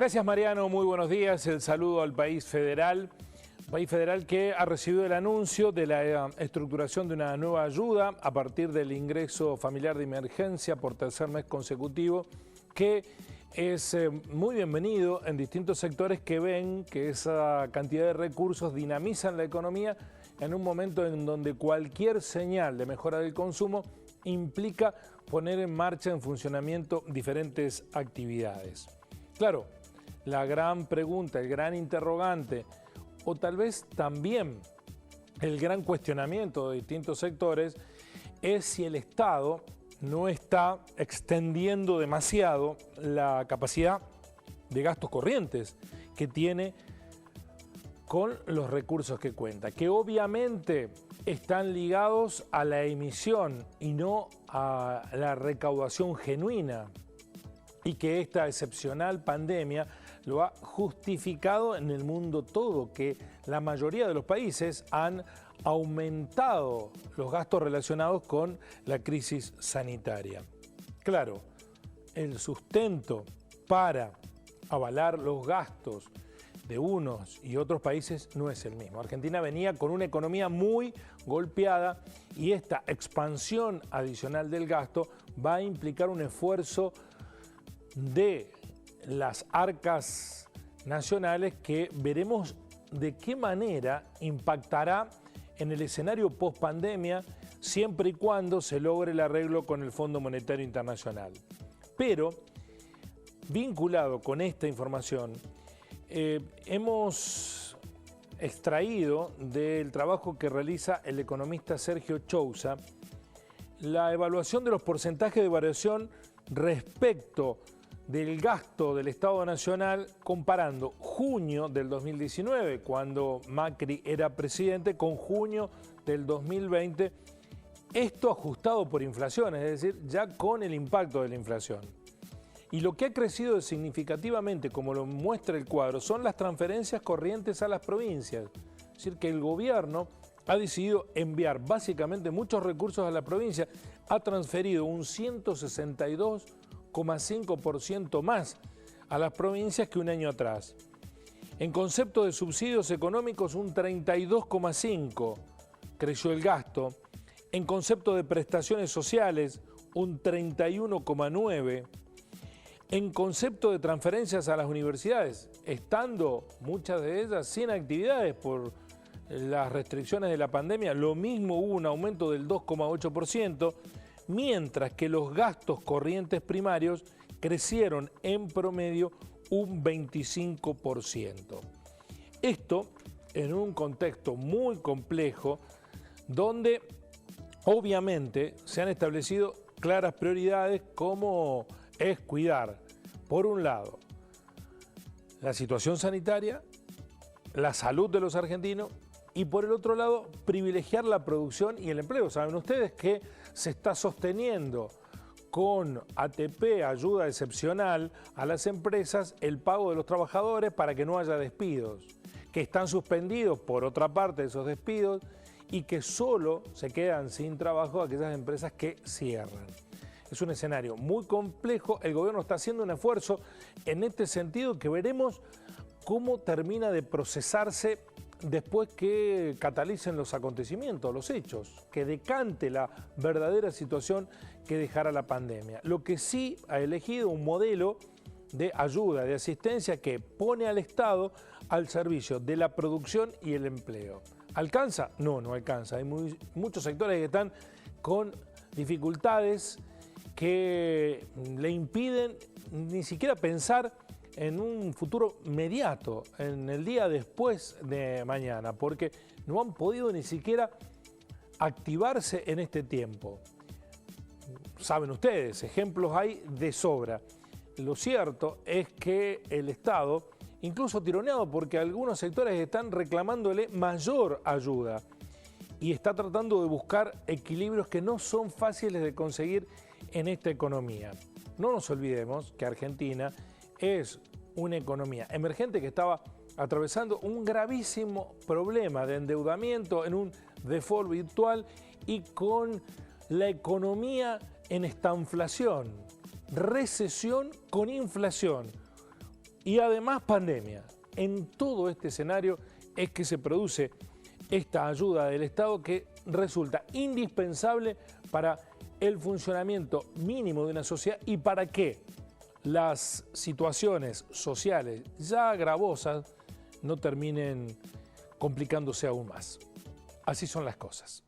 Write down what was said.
Gracias, Mariano, muy buenos días. El saludo al país federal que ha recibido el anuncio de la estructuración de una nueva ayuda a partir del ingreso familiar de emergencia por tercer mes consecutivo, que es muy bienvenido en distintos sectores que ven que esa cantidad de recursos dinamizan la economía en un momento en donde cualquier señal de mejora del consumo implica poner en marcha, en funcionamiento, diferentes actividades. Claro, la gran pregunta, el gran interrogante, o tal vez también el gran cuestionamiento de distintos sectores, es si el Estado no está extendiendo demasiado la capacidad de gastos corrientes que tiene con los recursos que cuenta, que obviamente están ligados a la emisión y no a la recaudación genuina, y que esta excepcional pandemia lo ha justificado en el mundo todo, que la mayoría de los países han aumentado los gastos relacionados con la crisis sanitaria. Claro, el sustento para avalar los gastos de unos y otros países no es el mismo. Argentina venía con una economía muy golpeada y esta expansión adicional del gasto va a implicar un esfuerzo de las arcas nacionales que veremos de qué manera impactará en el escenario post-pandemia siempre y cuando se logre el arreglo con el Fondo Monetario Internacional. Pero, vinculado con esta información, hemos extraído del trabajo que realiza el economista Sergio Chousa la evaluación de los porcentajes de variación respecto del gasto del Estado Nacional comparando junio del 2019, cuando Macri era presidente, con junio del 2020, esto ajustado por inflación, es decir, ya con el impacto de la inflación. Y lo que ha crecido significativamente, como lo muestra el cuadro, son las transferencias corrientes a las provincias. Es decir, que el gobierno ha decidido enviar básicamente muchos recursos a la provincia, ha transferido un 162,5% más a las provincias que un año atrás. En concepto de subsidios económicos, un 32,5% creció el gasto. En concepto de prestaciones sociales, un 31,9%. En concepto de transferencias a las universidades, estando muchas de ellas sin actividades por las restricciones de la pandemia, lo mismo hubo un aumento del 2,8%, mientras que los gastos corrientes primarios crecieron en promedio un 25%. Esto en un contexto muy complejo donde obviamente se han establecido claras prioridades como es cuidar, por un lado, la situación sanitaria, la salud de los argentinos y por el otro lado, privilegiar la producción y el empleo. Saben ustedes que se está sosteniendo con ATP, ayuda excepcional a las empresas, el pago de los trabajadores para que no haya despidos, que están suspendidos por otra parte esos despidos y que solo se quedan sin trabajo aquellas empresas que cierran. Es un escenario muy complejo, el gobierno está haciendo un esfuerzo en este sentido que veremos cómo termina de procesarse después que catalicen los acontecimientos, los hechos, que decante la verdadera situación que dejará la pandemia. Lo que sí ha elegido un modelo de ayuda, de asistencia que pone al Estado al servicio de la producción y el empleo. ¿Alcanza? No, no alcanza. Hay muchos sectores que están con dificultades que le impiden ni siquiera pensar en un futuro inmediato, en el día después de mañana, porque no han podido ni siquiera activarse en este tiempo. Saben ustedes, ejemplos hay de sobra. Lo cierto es que el Estado, incluso tironeado porque algunos sectores están reclamándole mayor ayuda y está tratando de buscar equilibrios que no son fáciles de conseguir en esta economía. No nos olvidemos que Argentina es una economía emergente que estaba atravesando un gravísimo problema de endeudamiento en un default virtual y con la economía en estanflación, recesión con inflación, y además pandemia. En todo este escenario es que se produce esta ayuda del Estado que resulta indispensable para el funcionamiento mínimo de una sociedad y para que las situaciones sociales ya gravosas no terminen complicándose aún más. Así son las cosas.